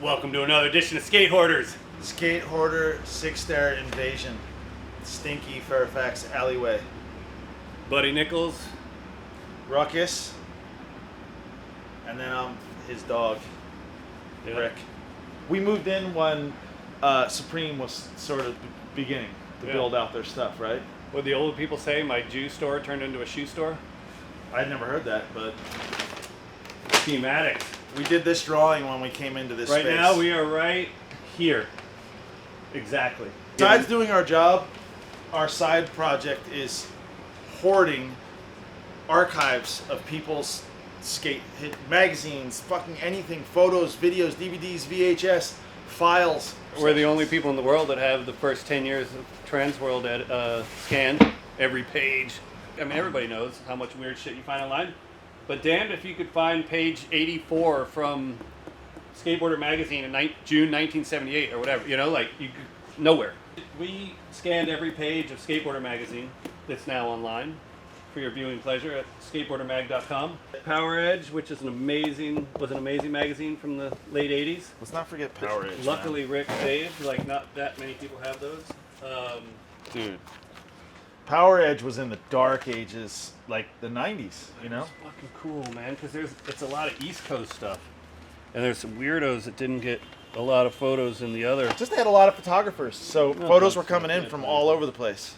Welcome to another edition of SkateHoarders. SkateHoarder Six Stair Invasion. Stinky Fairfax alleyway. Buddy Nichols. Ruckus. And then his dog, Rick. We moved in when Supreme was sort of beginning to build out their stuff, right? What the old people say, my Jew store turned into a shoe store. I'd never heard that, but Schematics. we did this drawing when we came into this Right space. now we are right here. Exactly. Besides doing our job, our side project is hoarding archives of people's skate hit magazines, fucking anything, photos, videos, DVDs, VHS, files. We're the only people in the world that have the first 10 years of Transworld scanned, every page. I mean, everybody knows how much weird shit you find online. But damned if you could find page 84 from Skateboarder magazine in June 1978 or whatever, you know, like nowhere. We scanned every page of Skateboarder magazine that's now online for your viewing pleasure at skateboardermag.com. Power Edge, which is was an amazing magazine from the late 80s. Let's not forget Power Edge. Luckily, Rick saved. Like, not that many people have those. Dude, Power Edge was in the dark ages, like the 90s, you know? It's fucking cool, man, because it's a lot of East Coast stuff. And there's some weirdos that didn't get a lot of photos in the other. Just they had a lot of photographers, so photos were coming in from all over the place.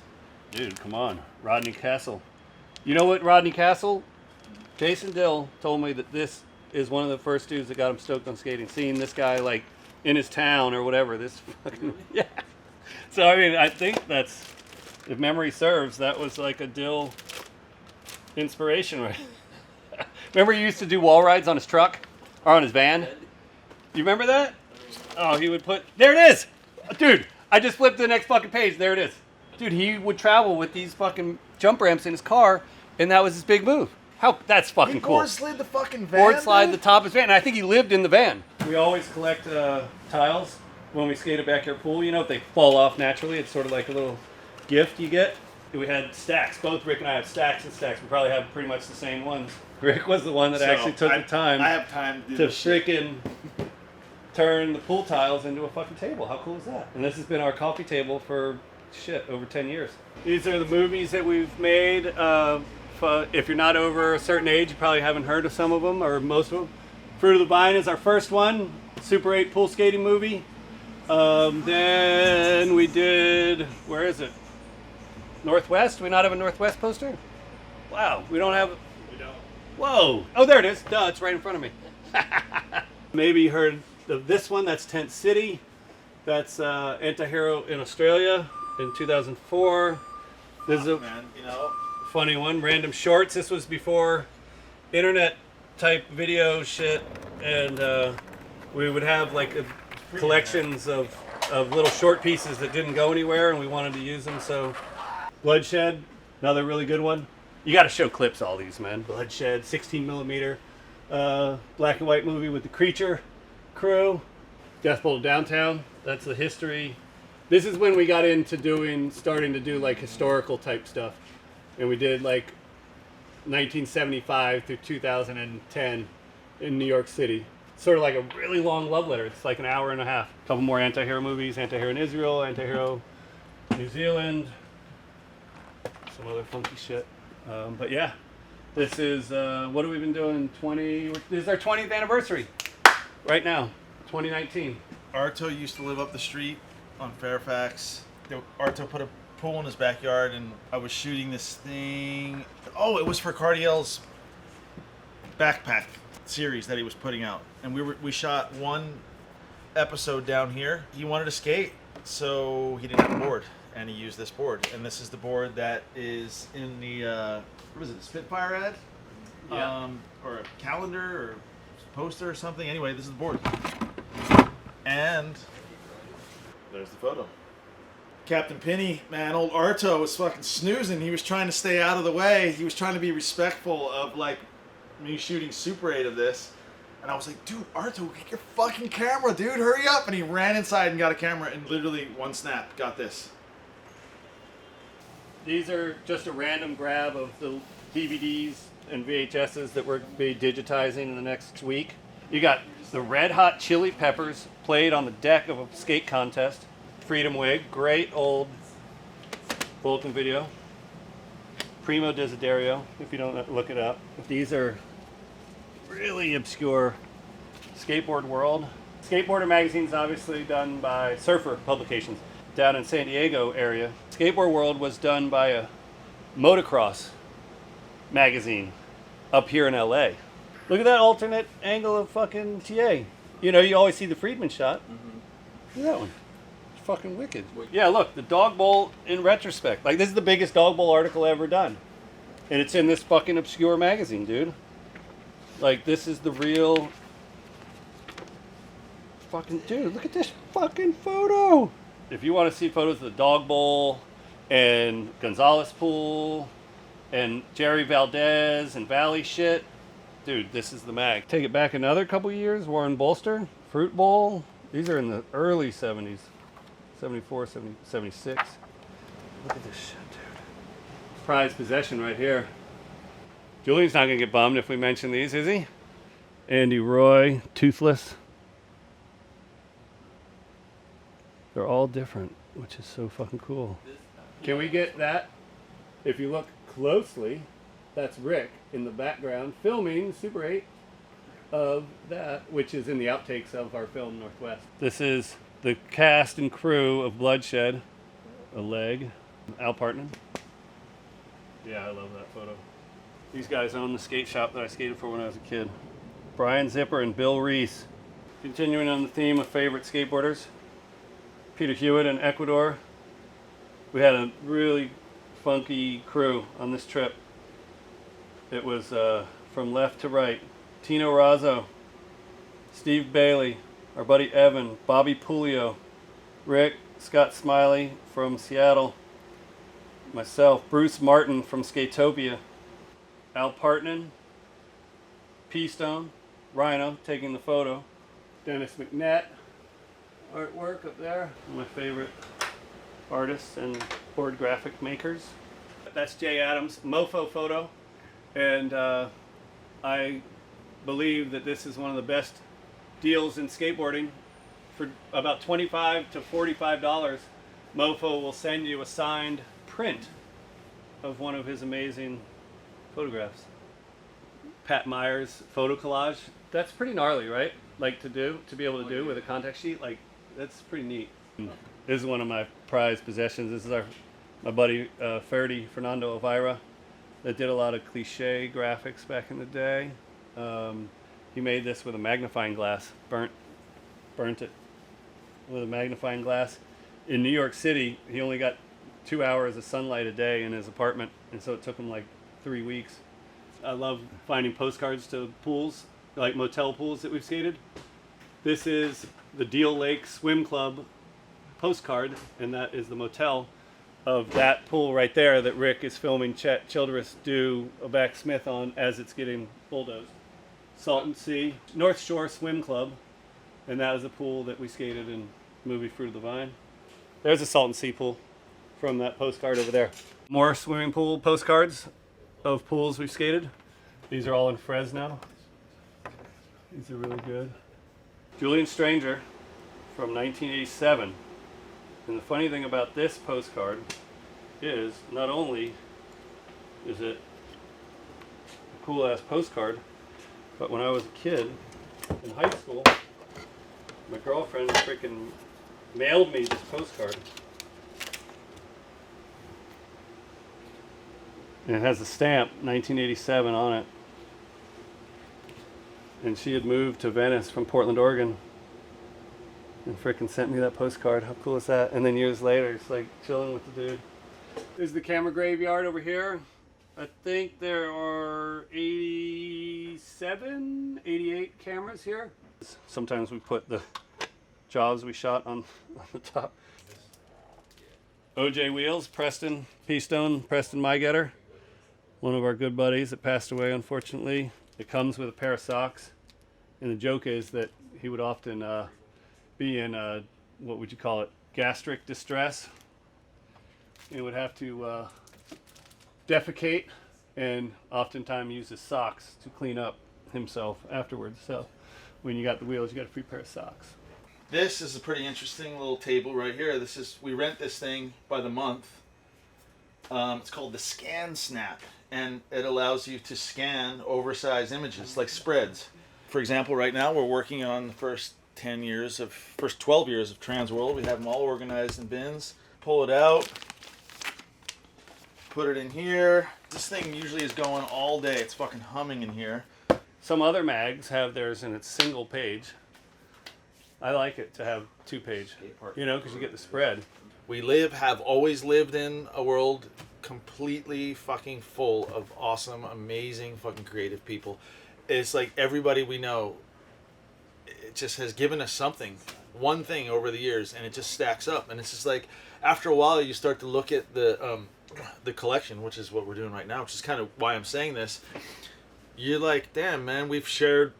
Dude, come on. Rodney Castle. You know what, Rodney Castle? Jason Dill told me that this is one of the first dudes that got him stoked on skating. Seeing this guy, like, in his town or whatever. This fucking... Yeah. So, I mean, I think that's... If memory serves, that was like a Dill inspiration, right? Remember he used to do wall rides on his truck? Or on his van? You remember that? Oh, he would put... There it is! Dude, I just flipped to the next fucking page. There it is. Dude, he would travel with these fucking jump ramps in his car, and that was his big move. That's fucking cool. Board slid the fucking van, Board slide dude? the top of his van, and I think he lived in the van. We always collect tiles when we skate a backyard pool. You know, if they fall off naturally, it's sort of like a little gift you get. We had stacks. Both Rick and I have stacks and stacks. We probably have pretty much the same ones. Rick was the one that actually took the time. I have time to do to this shit. freaking turn the pool tiles into a fucking table. How cool is that? And this has been our coffee table for over 10 years. These are the movies that we've made. If you're not over a certain age, you probably haven't heard of some of them or most of them. Fruit of the Vine is our first one. Super 8 pool skating movie. Then we did, where is it? Northwest? Do we not have a Northwest poster? Wow, we don't have. We don't. Whoa. Oh, there it is. Duh, it's right in front of me. Maybe you heard of this one. That's Tent City. That's Anti-Hero in Australia in 2004. This is a funny one. Random Shorts. This was before internet type video shit. And we would have like collections of little short pieces that didn't go anywhere and we wanted to use them. So Bloodshed, another really good one. You got to show clips all these, man. Bloodshed, 16 millimeter, black and white movie with the Creature crew. Death Bowl Downtown, that's the history. This is when we got into starting to do like historical type stuff. And we did like 1975 through 2010 in New York City. Sort of like a really long love letter. It's like an hour and a half. A couple more anti-hero movies, Anti-Hero in Israel, Anti-Hero New Zealand. Some other funky shit. But yeah, this is, what have we been doing? This is our 20th anniversary right now, 2019. Arto used to live up the street on Fairfax. Arto put a pool in his backyard and I was shooting this thing. Oh, it was for Cardiel's backpack series that he was putting out. And we shot one episode down here. He wanted to skate, so he didn't have a board. And he used this board, and this is the board that is in the what is it, the Spitfire ad? Yeah. Or a calendar or poster or something. Anyway, this is the board, and there's the photo. Captain Penny, man, old Arto was fucking snoozing. He was trying to stay out of the way. He was trying to be respectful of like me shooting Super 8 of this. And I was like, dude, Arto, get your fucking camera, dude, hurry up. And he ran inside and got a camera and literally one snap, got this. These are just a random grab of the DVDs and VHSs that we're be digitizing in the next week. You got the Red Hot Chili Peppers played on the deck of a skate contest. Freedom Wig, great old bulletin video. Primo Desiderio, if you don't look it up. These are really obscure. Skateboard World. Skateboarder magazine's obviously done by Surfer Publications down in San Diego area. Skateboard World was done by a motocross magazine up here in LA. Look at that alternate angle of fucking TA. You know, you always see the Friedman shot. Look at that one. It's fucking wicked. Yeah, look, the Dog Bowl in retrospect. Like, this is the biggest Dog Bowl article ever done. And it's in this fucking obscure magazine, dude. Like, this is the real... Fucking dude, look at this fucking photo. If you want to see photos of the Dog Bowl and Gonzalez Pool and Jerry Valdez and Valley shit, dude, this is the mag. Take it back another couple years, Warren Bolster, Fruit Bowl. These are in the early 70s, 74, 70, 76. Look at this shit, dude. Prized possession right here. Julian's not going to get bummed if we mention these, is he? Andy Roy, Toothless. They're all different, which is so fucking cool. Can we get that? If you look closely, that's Rick in the background filming Super 8 of that, which is in the outtakes of our film Northwest. This is the cast and crew of Bloodshed. A leg. Al Partman. Yeah, I love that photo. These guys own the skate shop that I skated for when I was a kid. Brian Zipper and Bill Reese. Continuing on the theme of favorite skateboarders. Peter Hewitt in Ecuador. We had a really funky crew on this trip. It was from left to right. Tino Razzo, Steve Bailey, our buddy Evan, Bobby Pulio, Rick, Scott Smiley from Seattle, myself, Bruce Martin from Skatopia, Al Partman, P-Stone, Rhino taking the photo, Dennis McNett, artwork up there. One of my favorite artists and board graphic makers. That's Jay Adams' Mofo photo. And I believe that this is one of the best deals in skateboarding. For about $25 to $45, Mofo will send you a signed print of one of his amazing photographs. Pat Meyer's photo collage. That's pretty gnarly, right? Like to be able to do with a contact sheet. Like, that's pretty neat. This is one of my prized possessions. This is my buddy Ferdy, Fernando Elvira, that did a lot of cliche graphics back in the day. He made this with a magnifying glass, burnt it with a magnifying glass. In New York City, he only got 2 hours of sunlight a day in his apartment, and so it took him like 3 weeks. I love finding postcards to pools, like motel pools that we've skated. This is the Deal Lake Swim Club postcard, and that is the motel of that pool right there that Rick is filming Chet Childress do a backsmith on as it's getting bulldozed. Salton Sea, North Shore Swim Club, and that was a pool that we skated in the movie Fruit of the Vine. There's a Salton Sea pool from that postcard over there. More swimming pool postcards of pools we've skated. These are all in Fresno. These are really good. Julian Stranger from 1987. And the funny thing about this postcard is not only is it a cool ass postcard, but when I was a kid in high school, my girlfriend freaking mailed me this postcard. And it has a stamp, 1987, on it. And she had moved to Venice from Portland, Oregon, and freaking sent me that postcard. How cool is that? And then years later, it's like chilling with the dude. There's the camera graveyard over here. I think there are 87, 88 cameras here. Sometimes we put the jobs we shot on the top. OJ Wheels, Preston P-Stone, Preston Mygetter. One of our good buddies that passed away, unfortunately. It comes with a pair of socks. And the joke is that he would often be in, what would you call it, gastric distress. He would have to defecate and oftentimes use his socks to clean up himself afterwards. So when you got the wheels, you got a free pair of socks. This is a pretty interesting little table right here. We rent this thing by the month. It's called the Scan Snap, and it allows you to scan oversized images, like spreads. For example, right now we're working on the first 12 years of Trans World. We have them all organized in bins. Pull it out, put it in here. This thing usually is going all day. It's fucking humming in here. Some other mags have theirs in its single page. I like it to have 2-page, you know, because you get the spread. We have always lived in a world completely fucking full of awesome, amazing, fucking creative people. It's like everybody we know, it just has given us something, one thing over the years, and it just stacks up. And it's just like, after a while, you start to look at the collection, which is what we're doing right now, which is kind of why I'm saying this. You're like, damn, man, we've shared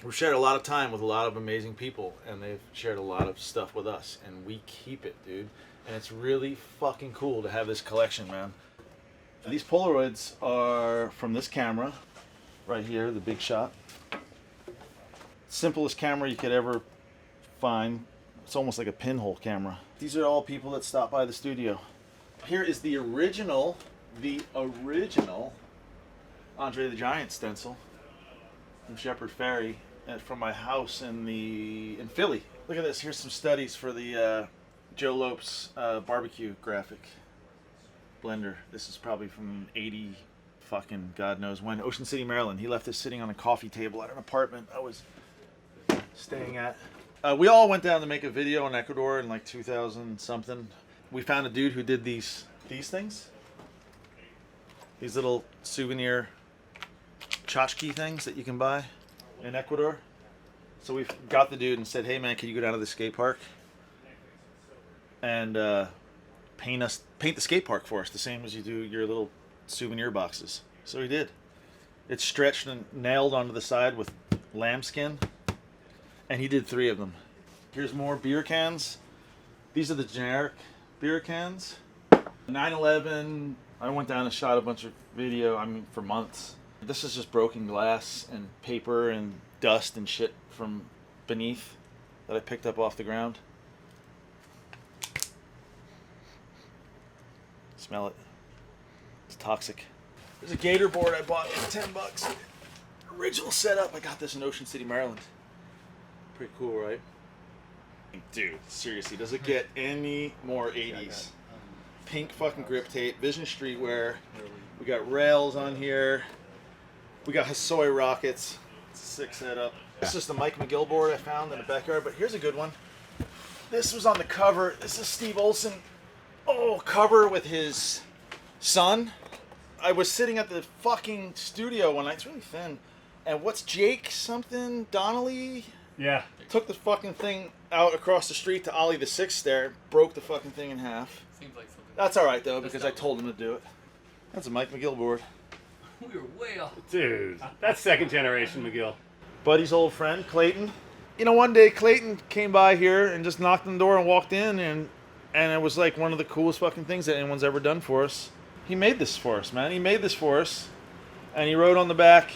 a lot of time with a lot of amazing people, and they've shared a lot of stuff with us, and we keep it, dude. And it's really fucking cool to have this collection, man. These Polaroids are from this camera right here, the Big Shot. Simplest camera you could ever find. It's almost like a pinhole camera. These are all people that stop by the studio. Here is the original Andre the Giant stencil from Shepherd Ferry, from my house in Philly. Look at this. Here's some studies for the Joe Lopes barbecue graphic blender. This is probably from 80 fucking God knows when. Ocean City, Maryland. He left this sitting on a coffee table at an apartment I was staying at. We all went down to make a video in Ecuador in like 2000 something. We found a dude who did these things. These little souvenir tchotchke things that you can buy in Ecuador. So we got the dude and said, hey man, can you go down to the skate park and paint the skate park for us, the same as you do your little souvenir boxes. So he did. It's stretched and nailed onto the side with lambskin, and he did 3 of them. Here's more beer cans. These are the generic beer cans. 9/11, I went down and shot a bunch of video, for months. This is just broken glass and paper and dust and shit from beneath that I picked up off the ground. Smell it. It's toxic. There's a gator board I bought for $10. Original setup. I got this in Ocean City, Maryland. Pretty cool, right? Dude, seriously, does it get any more 80s? Pink fucking grip tape, Vision Streetwear. We got rails on here. We got Hasoi rockets. It's a sick setup. This is just a Mike McGill board I found in the backyard, but here's a good one. This was on the cover. This is Steve Olson. Cover with his son. I was sitting at the fucking studio one night. It's really thin. And what's Jake something? Donnelly? Yeah. Took the fucking thing out across the street to Ollie the Six Stair. Broke the fucking thing in half. Seems like something. That's alright though, because I told him to do it. That's a Mike McGill board. We were way off. Dude, that's second generation McGill. Buddy's old friend, Clayton. You know, one day Clayton came by here and just knocked on the door and walked in, and it was like one of the coolest fucking things that anyone's ever done for us. He made this for us, man. He made this for us. And he wrote on the back,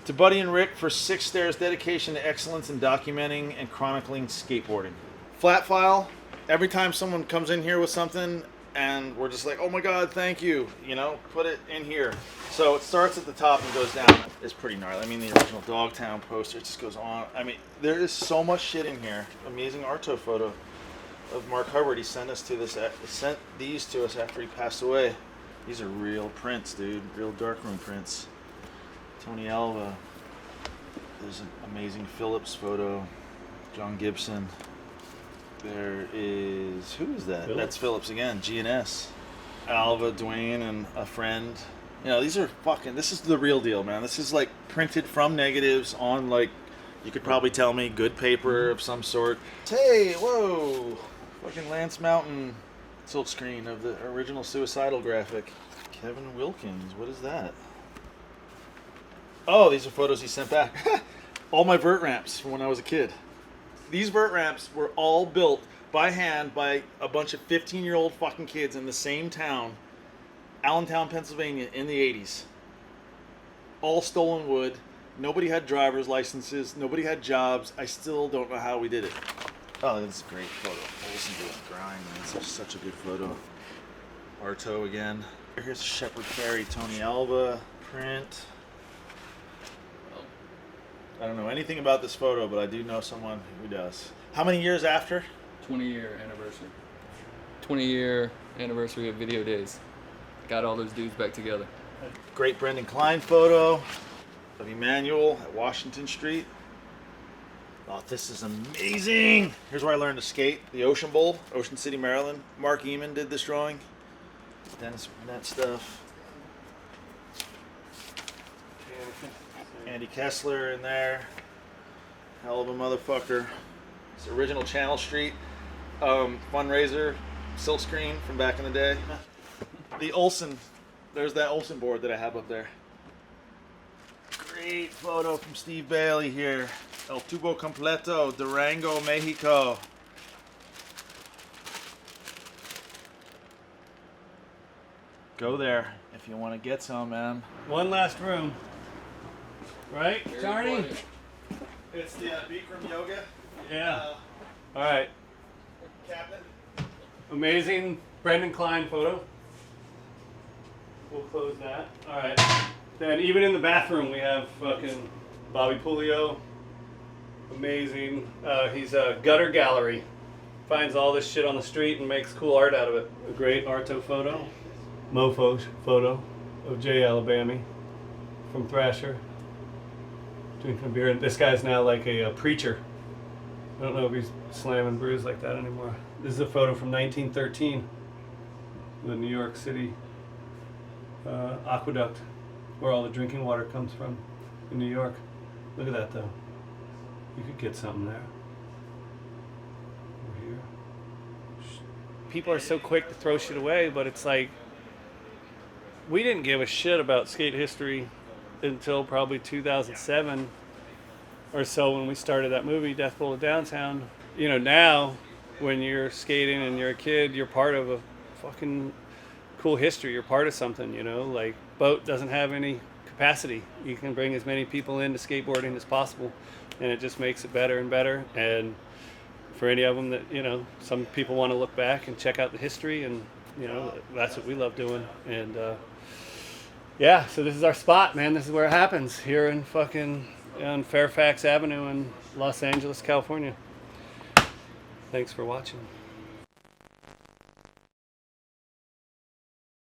to Buddy and Rick for Six Stairs dedication to excellence in documenting and chronicling skateboarding. Flat file. Every time someone comes in here with something and we're just like, oh my God, thank you. You know, put it in here. So it starts at the top and goes down. It's pretty gnarly. I mean, the original Dogtown poster, it just goes on. I mean, there is so much shit in here. Amazing Arto photo of Mark Hubbard. He sent these to us after he passed away. These are real prints, dude. Real darkroom prints. Tony Alva. There's an amazing Phillips photo. John Gibson. There is, who is that? Phillips. That's Phillips again. GNS. Alva, Dwayne, and a friend. You know, these are fucking, this is the real deal, man. This is like printed from negatives on, like, you could probably tell me, good paper of some sort. Hey, whoa. Fucking Lance Mountain silk screen of the original Suicidal graphic. Kevin Wilkins, what is that? Oh, these are photos he sent back. All my vert ramps from when I was a kid. These vert ramps were all built by hand by a bunch of 15-year-old fucking kids in the same town, Allentown, Pennsylvania, in the 80s. All stolen wood. Nobody had driver's licenses. Nobody had jobs. I still don't know how we did it. Oh, that's a great photo. Olsen doing the grind, man. It's such a good photo. Arto again. Here's Shepard Fairey, Tony Alva, print. I don't know anything about this photo, but I do know someone who does. How many years after? 20-year anniversary. 20-year anniversary of Video Days. Got all those dudes back together. Great Brendan Klein photo of Emmanuel at Washington Street. Oh, this is amazing. Here's where I learned to skate. The Ocean Bowl, Ocean City, Maryland. Mark Eamon did this drawing. Dennis Burnett stuff. Andy Kessler in there. Hell of a motherfucker. It's the original Channel Street fundraiser silk screen from back in the day. The Olsen, there's that Olsen board that I have up there. Great photo from Steve Bailey here. El Tubo Completo, Durango, Mexico. Go there if you want to get some, man. One last room. Right, Charney? It's the Bikram Yoga. Yeah. All right. Cabinet. Amazing Brendan Klein photo. We'll close that. All right. Then even in the bathroom we have fucking Bobby Pulio. Amazing. He's a gutter gallery. Finds all this shit on the street and makes cool art out of it. A great Arto photo. Mofo photo of Jay Alabama from Thrasher. Drinking a beer. And this guy's now like a preacher. I don't know if he's slamming brews like that anymore. This is a photo from 1913. The New York City aqueduct where all the drinking water comes from in New York. Look at that though. You could get something there. Over here. People are so quick to throw shit away, but it's like we didn't give a shit about skate history until probably 2007 or so when we started that movie, Death Bowl of Downtown. You know, now when you're skating and you're a kid, you're part of a fucking cool history. You're part of something, you know, like boat doesn't have any capacity. You can bring as many people into skateboarding as possible, and it just makes it better and better. And for any of them that, you know, some people want to look back and check out the history, and, you know, that's what we love doing. And, yeah, so this is our spot, man. This is where it happens, here in fucking on Fairfax Avenue in Los Angeles, California. Thanks for watching.